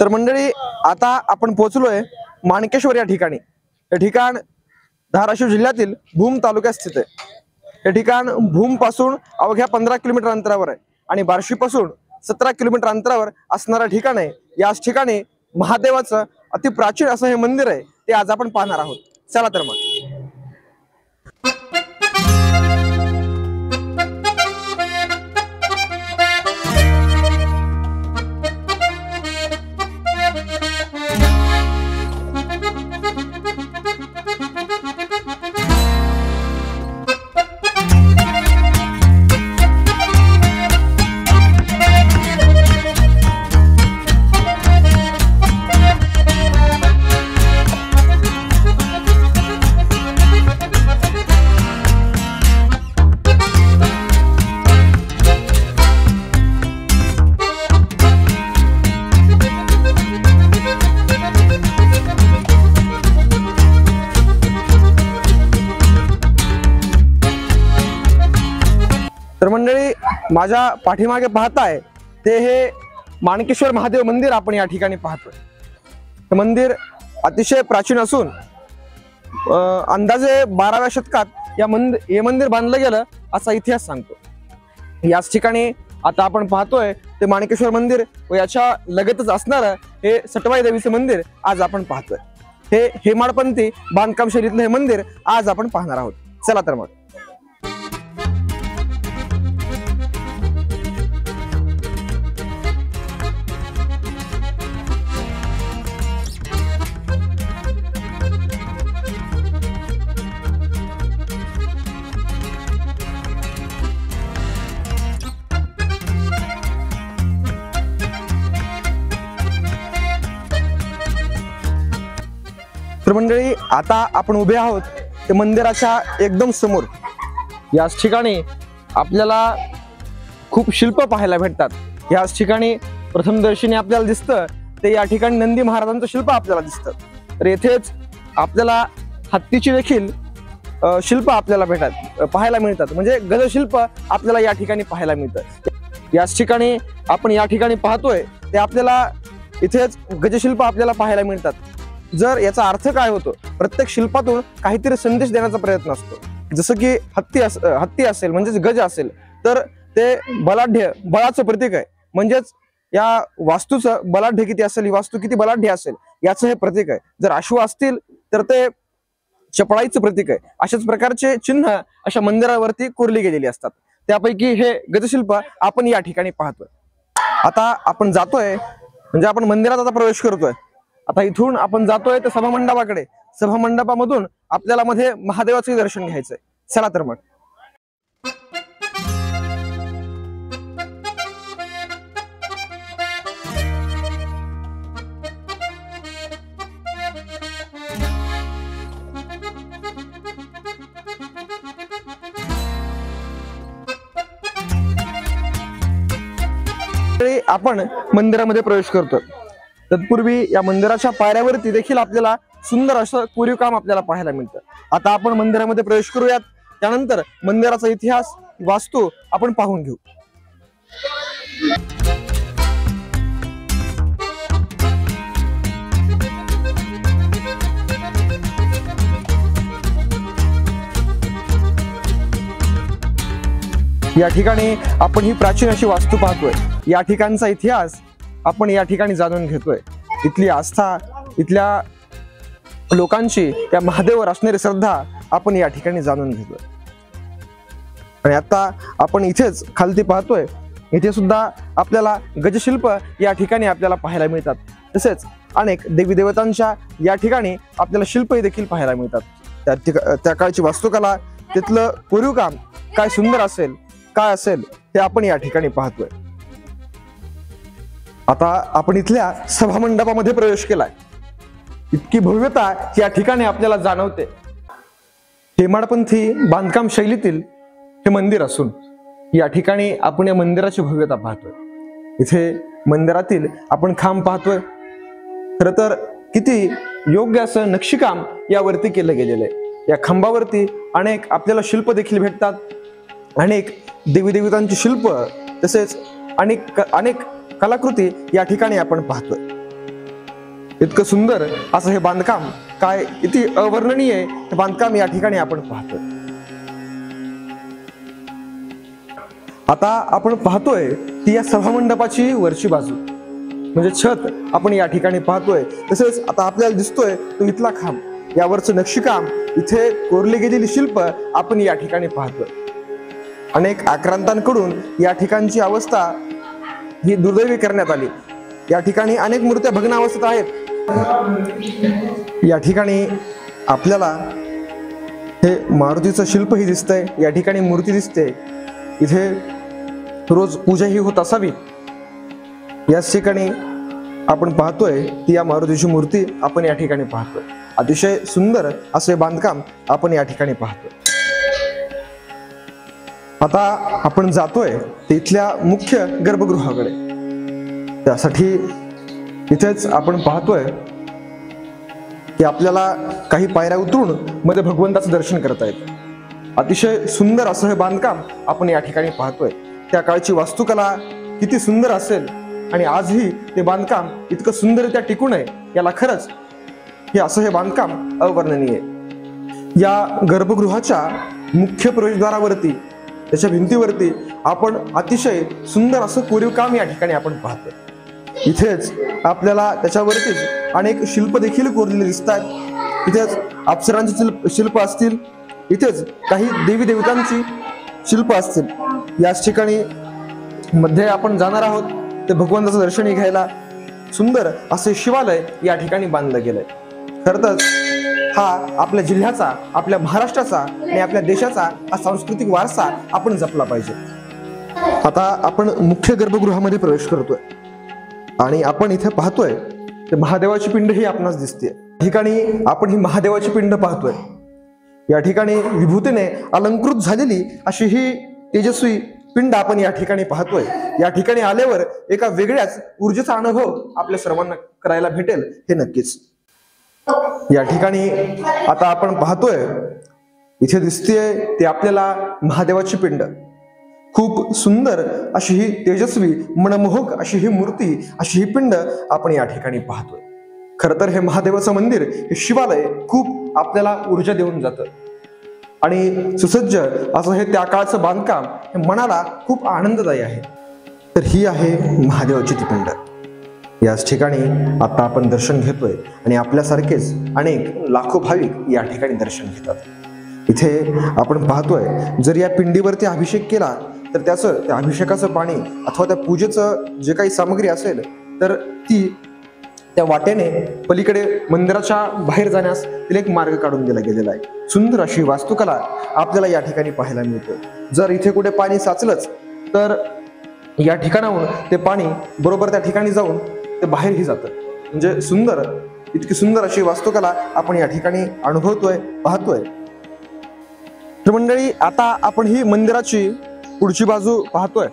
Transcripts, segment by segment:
तर मंडळी, आता आपण पोहोचलोय माणकेश्वर या ठिकाणी। हे ठिकाण धाराशिव जिल्ह्यातील भूम तालुक्यात स्थित आहे। हे ठिकाण भूम पासून अवघ्या 15 किलोमीटर अंतरावर आहे आणि बार्शी पासून 17 किलोमीटर अंतरावर असणारं ठिकाण आहे। याच ठिकाणी महादेवाचं अति प्राचीन असं हे मंदिर आहे, ते आज आपण पाहणार आहोत। चला तर मग। तर मंडळी, माझ्या पाठीमागे पाहताय ते हे माणकेश्वर महादेव मंदिर आपण या ठिकाणी पाहतोय। हे मंदिर अतिशय प्राचीन असून अंदाजे 12व्या शतकात हे मंदिर बांधलं गेलं असा इतिहास सांगतो। याच ठिकाणी आता आपण पाहतोय ते माणकेश्वर मंदिर व याच्या लगतच असणारं हे सटवाई देवीचं मंदिर आज आपण पाहतोय। हे हेमाडपंथी बांधकाम शैलीतलं हे मंदिर आज आपण पाहणार आहोत। चला तर मग। तर मंडळी, आता आपण उभे आहोत ते मंदिराच्या एकदम समोर। याच ठिकाणी आपल्याला खूप शिल्प पाहायला भेटतात। याच ठिकाणी प्रथमदर्शनी आपल्याला दिसतं ते या ठिकाणी नंदी महाराजांचं शिल्प आपल्याला दिसतं। तर येथेच आपल्याला हत्तीची देखील शिल्प आपल्याला पाहायला मिळतात, म्हणजे गजशिल्प आपल्याला या ठिकाणी पाहायला मिळतं। याच ठिकाणी आपण या ठिकाणी पाहतोय ते आपल्याला इथेच गजशिल्प आपल्याला पाहायला मिळतात। जर याचा अर्थ काय होतो, प्रत्येक शिल्पातून काहीतरी संदेश देण्याचा प्रयत्न असतो। जसं की हत्ती असेल म्हणजेच गज असेल तर ते बलाढ्य, बळाचं प्रतीक आहे। म्हणजेच या वास्तूचं बलाढ्य किती असेल, ही वास्तू किती बलाढ्य असेल याचं हे प्रतीक आहे। जर अश्व असतील तर ते चपळाईचं प्रतीक आहे। अशाच प्रकारचे चिन्ह अशा मंदिरावरती कोरली गेलेली असतात। त्यापैकी हे गजशिल्प आपण या ठिकाणी पाहतोय। आता आपण जातोय, म्हणजे आपण मंदिरात आता प्रवेश करतोय। आता इथून आपण जातोय तर सभामंडपाकडे। सभामंडपामधून आपल्याला मध्ये महादेवाचे दर्शन घ्यायचंय। चला तर मग। आपण मंदिरामध्ये प्रवेश करतोय। तत्पूर्वी या मंदिराच्या पायऱ्यावरती देखील आपल्याला सुंदर असं कोरीव काम आपल्याला पाहायला मिळतं। आता आपण मंदिरामध्ये प्रवेश करूयात, त्यानंतर मंदिराचा इतिहास, वास्तू आपण पाहून घेऊ। या ठिकाणी आपण ही प्राचीन अशी वास्तू पाहतोय। या ठिकाणचा इतिहास आपण या ठिकाणी जाणून घेतोय। इथली आस्था, इथल्या लोकांची त्या महादेवावर असणारी श्रद्धा आपण या ठिकाणी जाणून घेतोय। आणि आता आपण इथेच खालती पाहतोय, इथे सुद्धा आपल्याला गजशिल्प या ठिकाणी आपल्याला पाहायला मिळतात। तसेच अनेक देवी देवतांच्या या ठिकाणी आपल्याला शिल्पही देखील पाहायला मिळतात। त्या काळची वास्तुकला, तिथलं कोरीव काम काय सुंदर असेल, काय असेल ते आपण या ठिकाणी पाहतोय। आता आपण इथल्या सभामंडपामध्ये प्रवेश केलाय। इतकी भव्यता या ठिकाणी आपल्याला जाणवते। हेमाडपंथी बांधकाम शैलीतील हे मंदिर असून या ठिकाणी आपण या मंदिराची भव्यता पाहतोय। इथे मंदिरातील आपण खांब पाहतोय। खरं तर किती योग्य असं नक्षीकाम यावरती केलं गेलेलं आहे। या खांबावरती अनेक आपल्याला शिल्प देखील भेटतात, अनेक देवी देवतांची शिल्प, तसेच अनेक कलाकृती या ठिकाणी आपण पाहतोय। इतकं सुंदर असं हे बांधकाम, काय किती अवर्णनीय हे बांधकाम या ठिकाणी आपण पाहतोय. आता आपण पाहतोय ती या सभामंडपाची वरची बाजू म्हणजे छत आपण या ठिकाणी पाहतोय. तसेच आता आपल्याला दिसतोय तो इथला खांब, यावरचं नक्षीकाम, इथे कोरली गेलेली शिल्प आपण या ठिकाणी पाहतोय. अनेक आक्रांतांकडून या ठिकाणची अवस्था ही दुर्दैवी करण्यात आली. या ठिकाणी अनेक मूर्त्या भग्नावस्थेत आहेत. या ठिकाणी आपल्याला हे मारुतीचं शिल्पही दिसतंय, या ठिकाणी मूर्ती दिसते. इथे रोज पूजा ही होत असावी. याच ठिकाणी आपण पाहतोय ती या मारुतीची मूर्ती आपण या ठिकाणी पाहतोय. अतिशय सुंदर असे बांधकाम आपण या ठिकाणी पाहतोय. आता आपण जातोय तिथल्या मुख्य गर्भगृहाकडे. त्यासाठी इथेच आपण पाहतोय की आपल्याला काही पायऱ्या उतरून मध्ये भगवंताचं दर्शन करता येतं. अतिशय सुंदर असं हे बांधकाम आपण या ठिकाणी पाहतोय. त्या काळची वास्तुकला किती सुंदर असेल आणि आजही ते बांधकाम इतकं सुंदररित्या टिकून आहे, याला खरंच हे असं हे बांधकाम अवर्णनीय. या गर्भगृहाच्या मुख्य प्रवेशद्वारावरती, त्याच्या भिंतीवरती आपण अतिशय सुंदर असं कोरीव काम या ठिकाणी आपण पाहतोय. इथेच आपल्याला त्याच्यावरतीच अनेक शिल्प देखील कोरलेले दिसतात. इथेच अप्सरांची शिल्प असतील, इथेच काही देवी देवतांची शिल्प असतील. याच ठिकाणी मध्ये आपण जाणार आहोत ते भगवंताचं दर्शन घ्यायला. सुंदर असे शिवालय या ठिकाणी बांधलं गेलंय. खरंच हा आपल्या जिल्ह्याचा, आपल्या महाराष्ट्राचा आणि आपल्या देशाचा हा सांस्कृतिक वारसा आपण जपला पाहिजे. आता आपण मुख्य गर्भगृहामध्ये प्रवेश करतोय आणि आपण इथे पाहतोय ते महादेवाची पिंड ही आपणास दिसते. ठिकाणी आपण ही महादेवाची पिंड पाहतोय. या ठिकाणी विभूतीने अलंकृत झालेली अशी ही तेजस्वी पिंड आपण या ठिकाणी पाहतोय. या ठिकाणी आल्यावर एका वेगळ्याच ऊर्जेचा अनुभव आपल्या सर्वांना करायला भेटेल हे नक्कीच. या ठिकाणी आता आपण पाहतोय इथे दिसतेय ते आपल्याला महादेवाची पिंड. खूप सुंदर अशी ही तेजस्वी, मनमोहक अशी ही मूर्ती, अशी ही पिंड आपण या ठिकाणी पाहतोय. खर तर हे महादेवाचं मंदिर, हे शिवालय खूप आपल्याला ऊर्जा देऊन जातं आणि सुसज्ज असं हे त्या काळचं बांधकाम हे मनाला खूप आनंददायी आहे. तर ही आहे महादेवाची ती पिंड. याच ठिकाणी आता आपण दर्शन घेतोय आणि आपल्यासारखेच अनेक लाखो भाविक या ठिकाणी दर्शन घेतात. इथे आपण पाहतोय जर या पिंडीवरती अभिषेक केला तर त्याचं, त्या अभिषेकाचं पाणी अथवा त्या पूजेचं जे काही सामग्री असेल तर ती त्या वाटेने पलीकडे मंदिराच्या बाहेर जाण्यास तिला एक मार्ग काढून दिला गेलेला आहे. सुंदर अशी वास्तुकला आपल्याला या ठिकाणी पाहायला मिळते. जर इथे कुठे पाणी साचलंच तर या ठिकाणाहून ते पाणी बरोबर त्या ठिकाणी जाऊन ते बाहेरही जातं. म्हणजे सुंदर, इतकी सुंदर अशी वास्तुकला आपण या ठिकाणी अनुभवतोय, पाहतोय. तर मंडळी, आता आपण ही मंदिराची पुढची बाजू पाहतोय.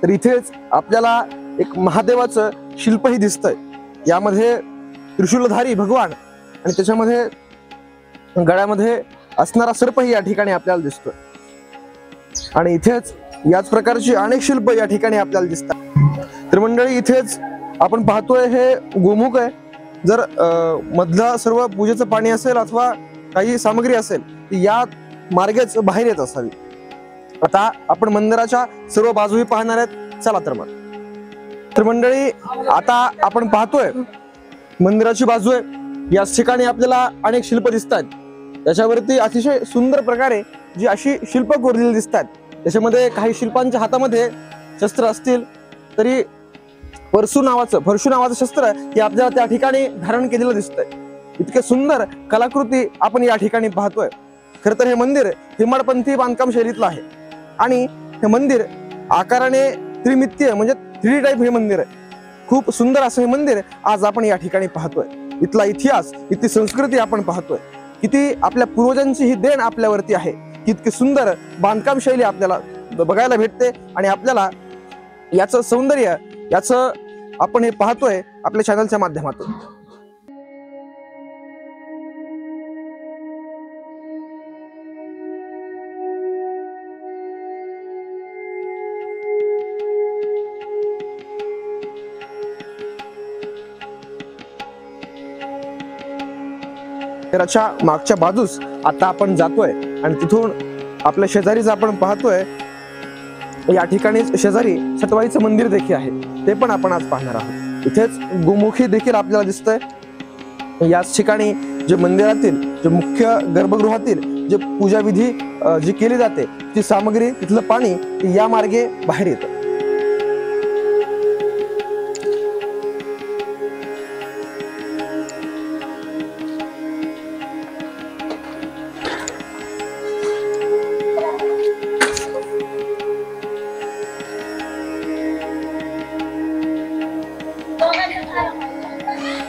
तर इथेच आपल्याला एक महादेवाचं शिल्पही दिसतंय. यामध्ये त्रिशूलधारी भगवान आणि त्याच्यामध्ये गळ्यामध्ये असणारा सर्पही या ठिकाणी आपल्याला दिसतोय. आणि इथेच याच प्रकारची अनेक शिल्प या ठिकाणी आपल्याला दिसतात. तर मंडळी, इथेच आपण पाहतोय हे गोमुख आहे. जर मधलं सर्व पूजेचं पाणी असेल अथवा काही सामग्री असेल ती या मार्गेच बाहेर येत असावी. आता आपण मंदिराच्या सर्व बाजूही पाहणार आहेत. चला तर मग. तर मंडळी, आता आपण पाहतोय मंदिराची बाजू आहे. याच ठिकाणी आपल्याला अनेक शिल्प दिसतात. त्याच्यावरती अतिशय सुंदर प्रकारे जी अशी शिल्प कोरलेली दिसतात. त्याच्यामध्ये काही शिल्पांच्या हातामध्ये शस्त्र असतील तरी फरशू नावाचं शस्त्र हे आपल्याला त्या ठिकाणी धारण केलेलं दिसतंय. इतके सुंदर कलाकृती आपण या ठिकाणी पाहतोय. खरं तर हे मंदिर हेमाडपंथी बांधकाम शैलीतलं आहे आणि हे मंदिर आकाराने त्रिमितीय म्हणजे 3D टाईप हे मंदिर आहे. खूप सुंदर असं हे मंदिर आज आपण या ठिकाणी पाहतोय. इथला इतिहास, इथली संस्कृती आपण पाहतोय. किती आपल्या पूर्वजांची ही देण आपल्यावरती आहे. इतकी सुंदर बांधकाम शैली आपल्याला बघायला भेटते आणि आपल्याला याचं सौंदर्य, याचं आपण हे पाहतोय आपल्या चॅनलच्या माध्यमातून. मंदिराच्या मागच्या बाजूस आता आपण जातोय आणि तिथून आपल्या शेजारीच आपण पाहतोय या ठिकाणी शेजारी सटवाईचं मंदिर देखील आहे, ते पण आपण आज पाहणार आहोत। इथेच गोमुखी देखील आपल्याला दिसतंय। याच ठिकाणी जे मंदिरातील जे मुख्य गर्भगृहातील जे पूजा विधी जी केली जाते ती सामग्री तिथलं पाणी या मार्गे बाहेर येतं।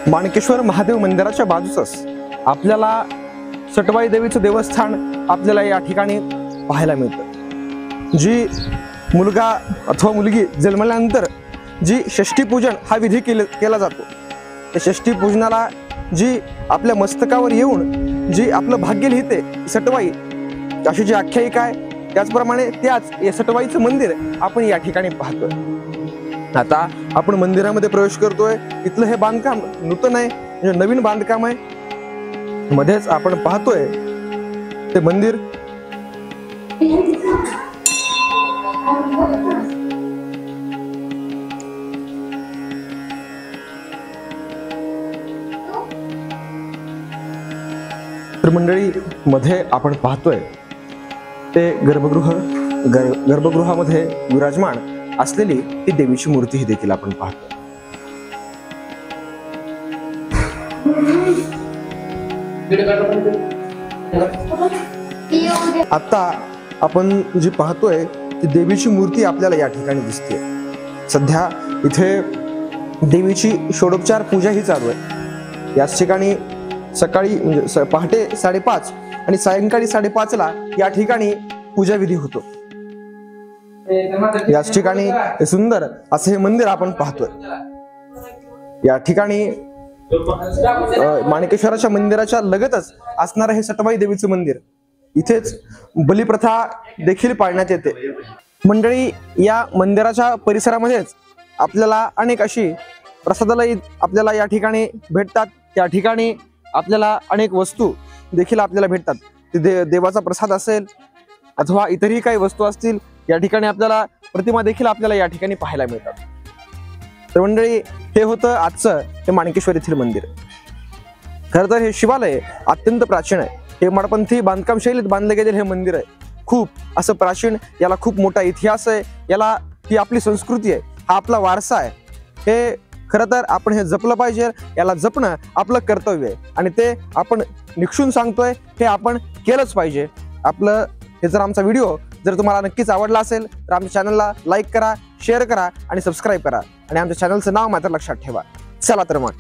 माणकेश्वर महादेव मंदिराच्या बाजूसच आपल्याला सटवाई देवीचं देवस्थान आपल्याला या ठिकाणी पाहायला मिळतं। जी मुलगा अथवा मुलगी जन्मल्यानंतर जी षष्ठी पूजन हा विधी केला जातो, त्या षष्ठी पूजनाला जी आपल्या मस्तकावर येऊन जी आपलं भाग्य लिहिते सटवाई, अशी जी आख्यायिका आहे, त्याचप्रमाणे त्याच या सटवाईचं मंदिर आपण या ठिकाणी पाहतोय। आता आपण मंदिरामध्ये प्रवेश करतोय। इथलं हे बांधकाम नूतन आहे, म्हणजे नवीन बांधकाम आहे। मध्येच आपण पाहतोय ते मंदिर तर मंडळी मध्ये आपण पाहतोय ते गर्भगृहामध्ये विराजमान असलेली ही देवीची मूर्ती ही देखील आपण पाहतो। आता आपण जी पाहतोय ती देवीची मूर्ती आपल्याला या ठिकाणी दिसते। सध्या इथे देवीची षोडोपचार पूजा ही चालू आहे। याच ठिकाणी सकाळी म्हणजे पहाटे 5:30 आणि सायंकाळी 5:30 ला या ठिकाणी पूजा विधी होतो। याच ठिकाणी सुंदर असं हे मंदिर आपण पाहतोय। या ठिकाणी माणकेश्वराच्या मंदिराच्या लगतच असणारं हे सटवाई देवीचं मंदिर, इथेच बलिप्रथा देखील पाळण्यात येते। मंडळी, या मंदिराच्या परिसरामध्येच आपल्याला अनेक अशी प्रसादालय आपल्याला या ठिकाणी भेटतात। त्या ठिकाणी आपल्याला अनेक वस्तू देखील आपल्याला भेटतात। देवाचा प्रसाद असेल अथवा इतरही काही वस्तू असतील, या ठिकाणी आपल्याला प्रतिमा देखील आपल्याला या ठिकाणी पाहायला मिळतात। तर मंडळी, हे होतं आजचं हे माणकेश्वर येथील मंदिर। खरं तर हे शिवालय अत्यंत प्राचीन आहे। हे मडपंथी बांधकाम शैलीत बांधले गेलेले हे मंदिर आहे, खूप असं प्राचीन। याला खूप मोठा इतिहास आहे, याला ही आपली संस्कृती आहे, हा आपला वारसा आहे। हे खरं तर आपण हे जपलं पाहिजे, याला जपणं आपलं कर्तव्य आहे आणि ते आपण निक्षून सांगतोय, हे आपण केलंच पाहिजे। आपलं हे जर आमचा व्हिडिओ जर तुम्हाला नक्कीच आवडला असेल तर आमच्या चॅनलला लाईक करा, शेअर करा आणि सबस्क्राईब करा आणि आमच्या चॅनलचं नाव मात्र लक्षात ठेवा। चला तर मग